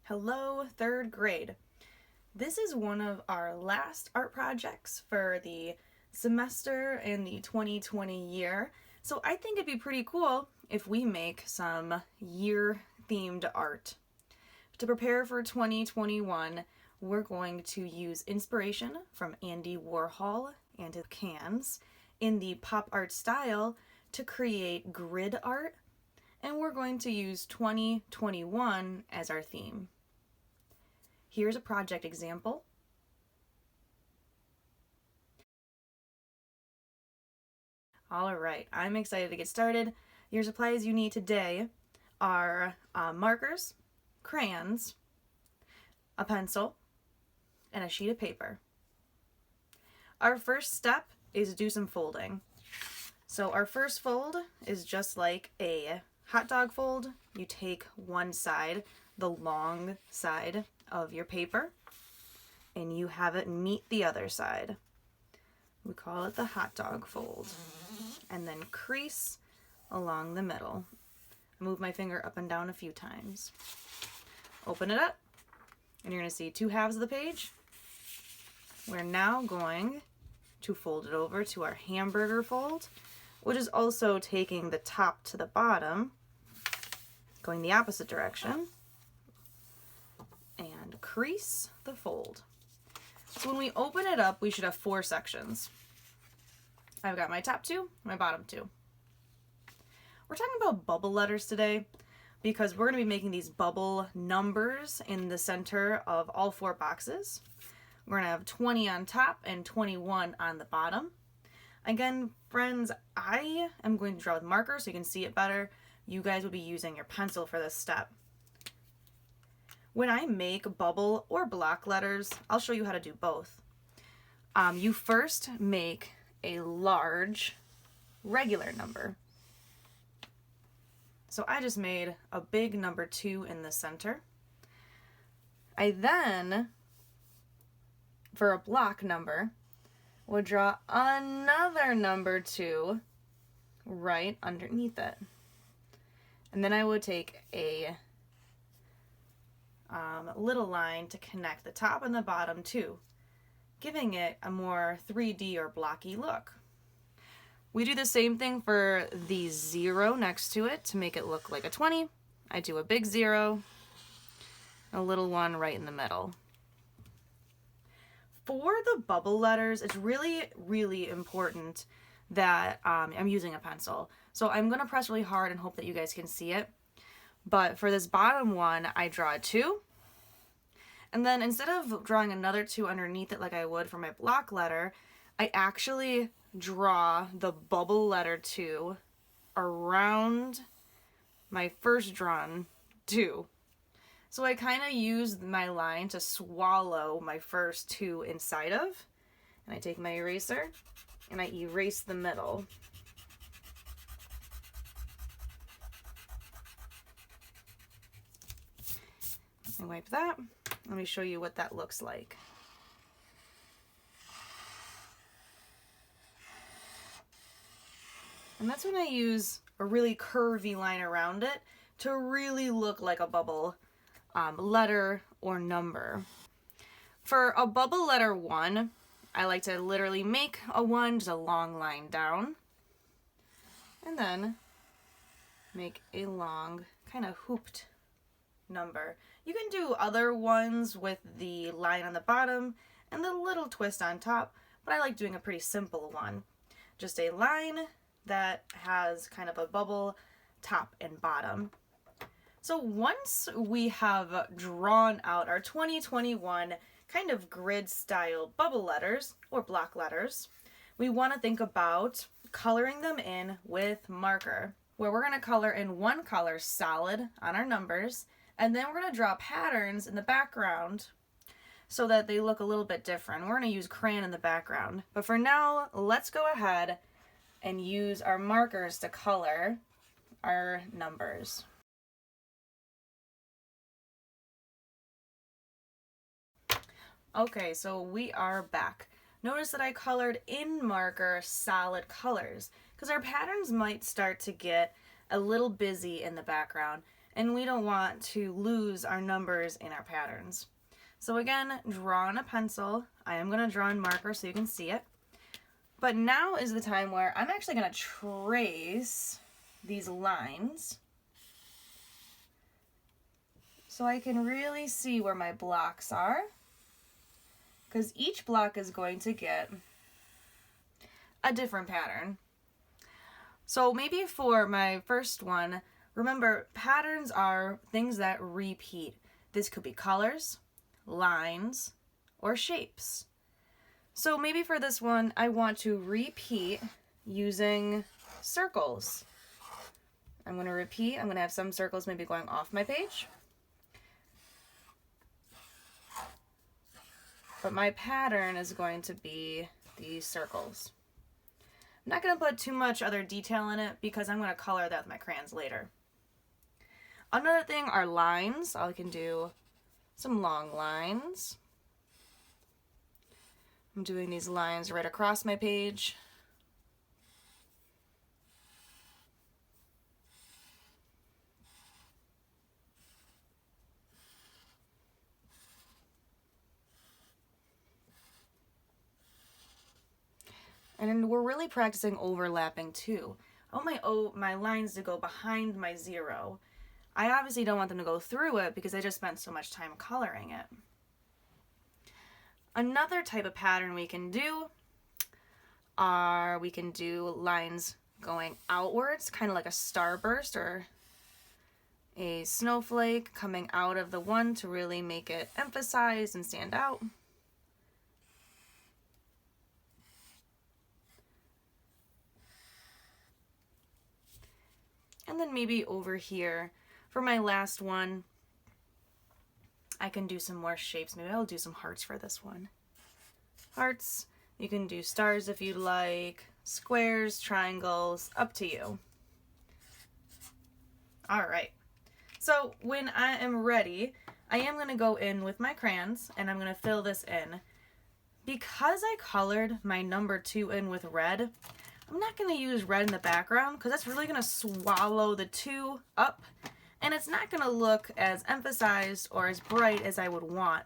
Hello, third grade. This is one of our last art projects for the semester in the 2020 year. So I think it'd be pretty cool if we make some year-themed art. To prepare for 2021, we're going to use inspiration from Andy Warhol and his cans in the pop art style to create grid art, and we're going to use 2021 as our theme. Here's a project example. All right, I'm excited to get started. Your supplies you need today are markers, crayons, a pencil, and a sheet of paper. Our first step is to do some folding. So our first fold is just like a hot dog fold. You take one side, the long side of your paper, and you have it meet the other side. We call it the hot dog fold. And then crease along the middle. Move my finger up and down a few times. Open it up, and you're going to see two halves of the page. We're now going to fold it over to our hamburger fold, which is also taking the top to the bottom, going the opposite direction, and crease the fold. So when we open it up, we should have four sections. I've got my top two, my bottom two. We're talking about bubble letters today because we're going to be making these bubble numbers in the center of all four boxes. We're going to have 20 on top and 21 on the bottom. Again, friends, I am going to draw with marker so you can see it better. You guys will be using your pencil for this step. When I make bubble or block letters, I'll show you how to do both. You first make a large regular number. So I just made a big number 2 in the center. I then, for a block number, will draw another number 2 right underneath it. And then I would take a little line to connect the top and the bottom too, giving it a more 3D or blocky look. We do the same thing for the 0 next to it to make it look like a 20. I do a big 0, a little 1 right in the middle. For the bubble letters, it's really important that I'm using a pencil. So I'm going to press really hard and hope that you guys can see it. But for this bottom one, I draw a 2. And then instead of drawing another 2 underneath it like I would for my block letter, I actually draw the bubble letter 2 around my first drawn 2. So I kind of use my line to swallow my first 2 inside of. And I take my eraser and I erase the middle. I wipe that. Let me show you what that looks like. And that's when I use a really curvy line around it to really look like a bubble letter or number. For a bubble letter 1, I like to literally make a 1, just a long line down, and then make a long kind of hooped number. You can do other ones with the line on the bottom and the little twist on top, but I like doing a pretty simple one. Just a line that has kind of a bubble top and bottom. So once we have drawn out our 2021 kind of grid style bubble letters or block letters, we want to think about coloring them in with marker, where we're going to color in one color solid on our numbers, and then we're going to draw patterns in the background so that they look a little bit different. We're going to use crayon in the background. But for now, let's go ahead and use our markers to color our numbers. Okay, so we are back. Notice that I colored in marker solid colors because our patterns might start to get a little busy in the background. and we don't want to lose our numbers in our patterns. So again, draw on a pencil. I am going to draw on marker so you can see it. But now is the time where I'm actually going to trace these lines so I can really see where my blocks are, because each block is going to get a different pattern. So maybe for my first one, remember, patterns are things that repeat. This could be colors, lines, or shapes. So maybe for this one, I want to repeat using circles. I'm going to repeat. I'm going to have some circles maybe going off my page. But my pattern is going to be these circles. I'm not going to put too much other detail in it because I'm going to color that with my crayons later. Another thing are lines. I can do some long lines. I'm doing these lines right across my page. And then we're really practicing overlapping too. I want my lines to go behind my zero. I obviously don't want them to go through it because I just spent so much time coloring it. Another type of pattern we can do lines going outwards, kind of like a starburst or a snowflake coming out of the one to really make it emphasize and stand out. And then maybe over here, for my last one, I can do some more shapes. Maybe I'll do some hearts for this one. Hearts, you can do stars if you'd like, squares, triangles, up to you. All right, so when I am ready, I am going to go in with my crayons and I'm going to fill this in. Because I colored my number 2 in with red, I'm not going to use red in the background because that's really going to swallow the 2 up and it's not going to look as emphasized or as bright as I would want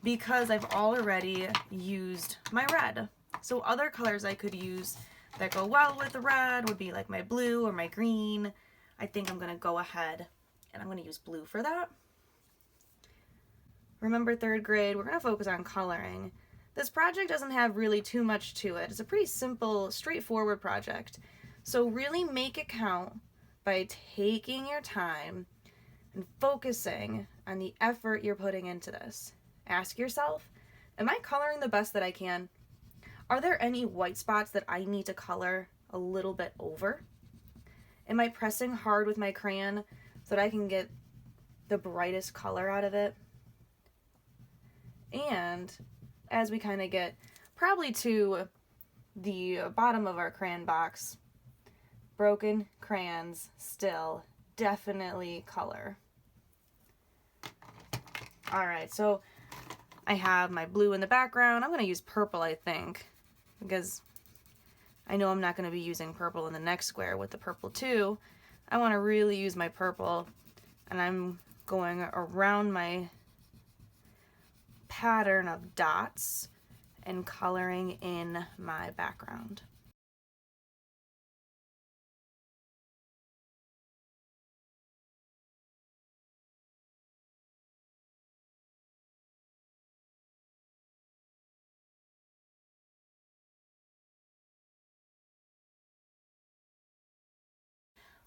because I've already used my red. So other colors I could use that go well with the red would be like my blue or my green. I think I'm going to go ahead and I'm going to use blue for that. Remember, 3rd grade, we're going to focus on coloring. This project doesn't have really too much to it. It's a pretty simple, straightforward project. So really make it count by taking your time and focusing on the effort you're putting into this. Ask yourself, am I coloring the best that I can? Are there any white spots that I need to color a little bit over? Am I pressing hard with my crayon so that I can get the brightest color out of it? And as we kind of get probably to the bottom of our crayon box, broken crayons still definitely color. All right, so I have my blue in the background. I'm going to use purple, I think, because I know I'm not going to be using purple in the next square with the purple too. I want to really use my purple, and I'm going around my pattern of dots and coloring in my background.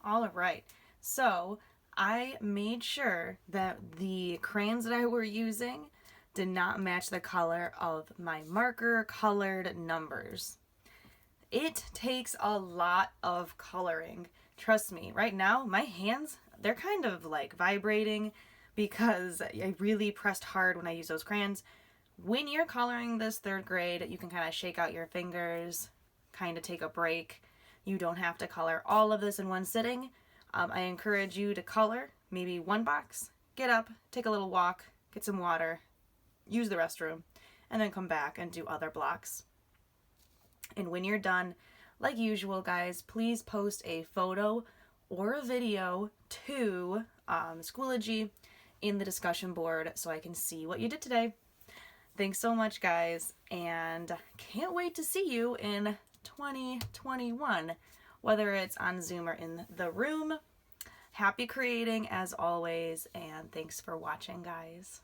All right, so I made sure that the crayons that I were using did not match the color of my marker colored numbers. It takes a lot of coloring. Trust me, right now, my hands, they're kind of like vibrating because I really pressed hard when I used those crayons. When you're coloring this 3rd grade, you can kind of shake out your fingers, kind of take a break. You don't have to color all of this in one sitting. I encourage you to color maybe one box, get up, take a little walk, get some water, use the restroom, and then come back and do other blocks. And when you're done, like usual, guys, please post a photo or a video to Schoology in the discussion board so I can see what you did today. Thanks so much, guys, and can't wait to see you in 2021, whether it's on Zoom or in the room. Happy creating as always, and thanks for watching, guys.